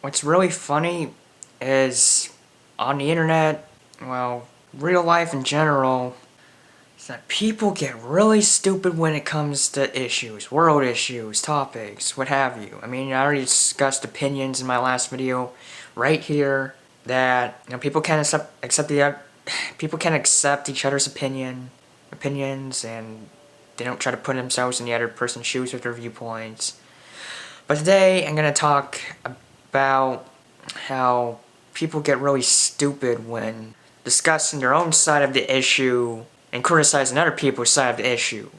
what's really funny is on the internet, well, real life in general, is that people get really stupid when it comes to issues, world issues, topics, what have you. I mean, I already discussed opinions in my last video right here that people can't accept each other's opinions, and they don't try to put themselves in the other person's shoes with their viewpoints. But today I'm gonna talk about how people get really stupid when discussing their own side of the issue and criticizing other people's side of the issue.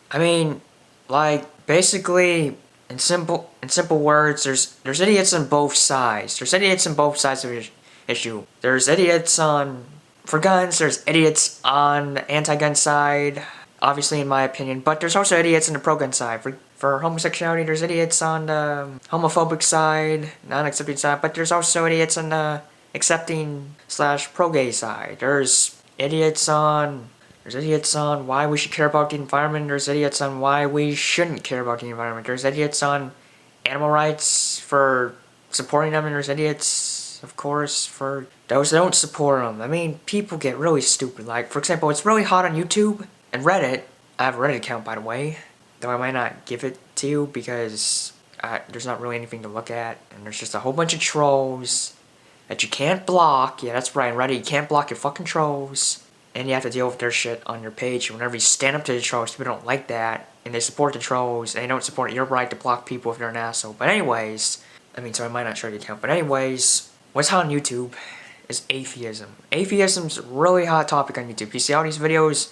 I mean, like, basically, in simple words, there's idiots on both sides. There's idiots on both sides of the issue. There's idiots for guns, there's idiots on the anti-gun side, obviously in my opinion, but there's also idiots on the pro-gun side. For homosexuality, there's idiots on the homophobic side, non-accepting side, but there's also idiots on the accepting / pro-gay side. There's idiots on why we should care about the environment. There's idiots on why we shouldn't care about the environment. There's idiots on animal rights for supporting them, and there's idiots, of course, for those that don't support them. I mean, people get really stupid. Like, for example, it's really hot on YouTube and Reddit. I have a Reddit account, by the way, though I might not give it to you because there's not really anything to look at, and there's just a whole bunch of trolls that you can't block. Yeah, that's right, Reddit, you can't block your fucking trolls, and you have to deal with their shit on your page. Whenever you stand up to the trolls, people don't like that, and they support the trolls, and they don't support your right to block people if they're an asshole. But anyways, so I might not show the account, but anyways, what's hot on YouTube is atheism. Atheism's a really hot topic on YouTube. You see all these videos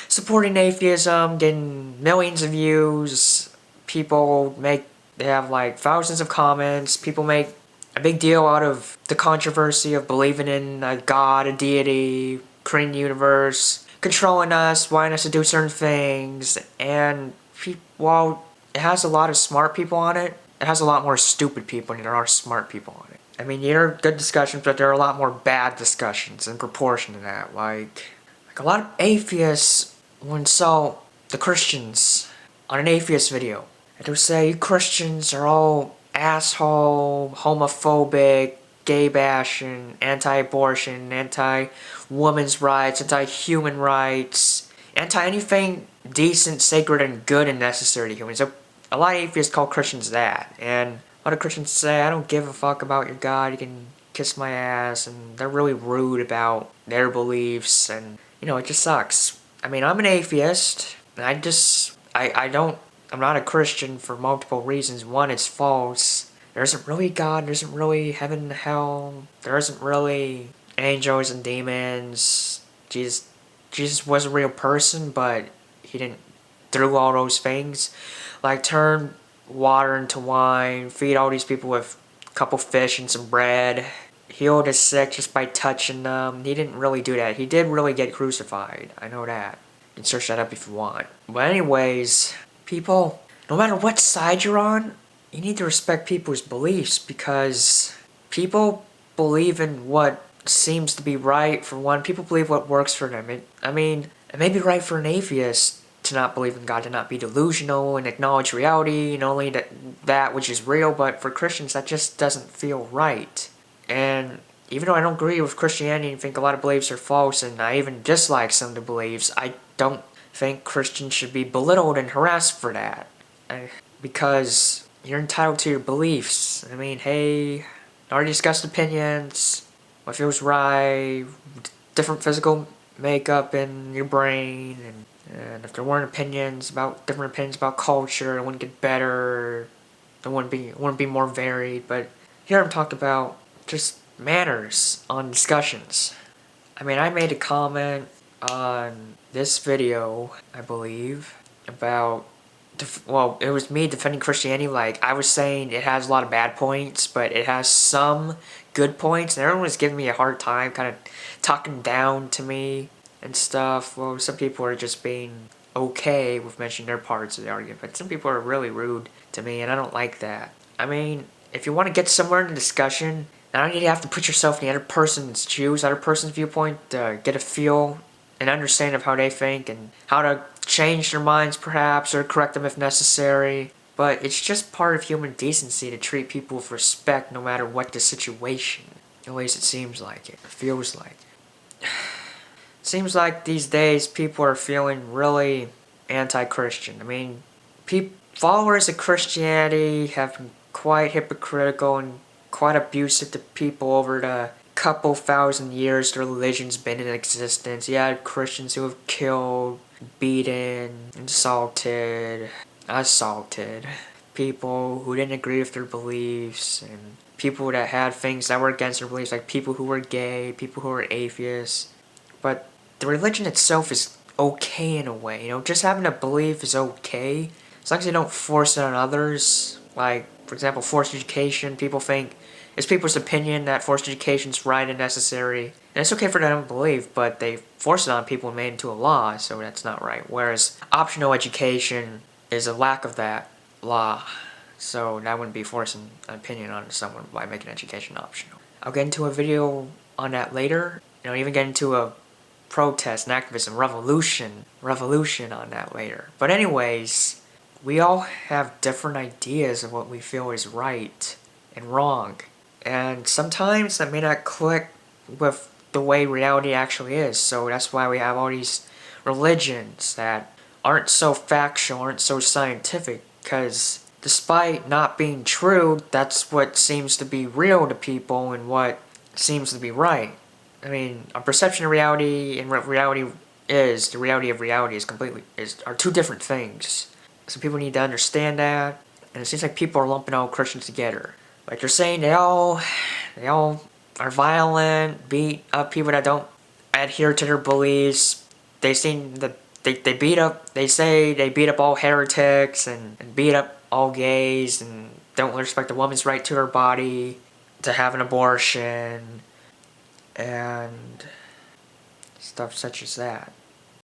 supporting atheism, getting millions of views. They have like thousands of comments. People make a big deal out of the controversy of believing in a god, a deity, creating the universe, controlling us, wanting us to do certain things. And while it has a lot of smart people on it, it has a lot more stupid people than there are smart people on it. I mean, there are good discussions, but there are a lot more bad discussions in proportion to that. Like a lot of atheists when saw the Christians on an atheist video, and they'll say, you Christians are all asshole, homophobic, gay bashing, anti-abortion, anti-women's rights, anti-human rights, anti-anything decent, sacred, and good and necessary to humans. So a lot of atheists call Christians that, and a lot of Christians say, I don't give a fuck about your God, you can kiss my ass, and they're really rude about their beliefs, and, it just sucks. I mean, I'm an atheist, and I'm not a Christian for multiple reasons. One, it's false. There isn't really God, there isn't really heaven and hell, there isn't really angels and demons. Jesus was a real person, but he didn't do all those things. Like turn water into wine, feed all these people with a couple fish and some bread, heal the sick just by touching them. He didn't really do that. He did really get crucified. I know that. You can search that up if you want. But anyways, people, no matter what side you're on, you need to respect people's beliefs, because people believe in what seems to be right for one. People believe what works for them. It may be right for an atheist to not believe in God, to not be delusional and acknowledge reality and only that which is real, but for Christians that just doesn't feel right. And even though I don't agree with Christianity and think a lot of beliefs are false, and I even dislike some of the beliefs, I don't think Christians should be belittled and harassed for that. Because you're entitled to your beliefs. I mean, hey, already discussed opinions, what feels right, different physical makeup in your brain, and if there weren't different opinions about culture, it wouldn't get better, it wouldn't be more varied. But here I'm talking about just manners on discussions. I mean, I made a comment on this video, I believe, about, it was me defending Christianity. Like, I was saying it has a lot of bad points, but it has some good points, and everyone was giving me a hard time, kind of talking down to me and stuff. Well, some people are just being okay with mentioning their parts of the argument, but some people are really rude to me, and I don't like that. I mean, if you want to get somewhere in the discussion, not only do you have to put yourself in the other person's shoes, other person's viewpoint, to get a feel and understand of how they think and how to change their minds perhaps, or correct them if necessary. But it's just part of human decency to treat people with respect no matter what the situation. At least it seems like it. It feels like it. Seems like these days people are feeling really anti-Christian. I mean, followers of Christianity have been quite hypocritical and quite abusive to people over the couple thousand years the religion's been in existence. You had Christians who have killed, beaten, assaulted people who didn't agree with their beliefs, and people that had things that were against their beliefs, like people who were gay, people who were atheists. But the religion itself is okay in a way, just having a belief is okay, as long as you don't force it on others. Like, for example, forced education, people think it's people's opinion that forced education is right and necessary, and it's okay for them to believe, but they force it on people and made it into a law, so that's not right. Whereas optional education is a lack of that law, so that wouldn't be forcing an opinion on someone by making education optional. I'll get into a video on that later, even get into a protest and activism, revolution on that later. But anyways, we all have different ideas of what we feel is right and wrong, and sometimes that may not click with the way reality actually is, so that's why we have all these religions that aren't so factual, aren't so scientific, because despite not being true, that's what seems to be real to people and what seems to be right. I mean, our perception of reality and what reality is, the reality of reality are two different things. So people need to understand that, and it seems like people are lumping all Christians together. Like they're saying they all are violent, beat up people that don't adhere to their beliefs. They seem that they say they beat up all heretics and beat up all gays and don't respect a woman's right to her body, to have an abortion, and stuff such as that.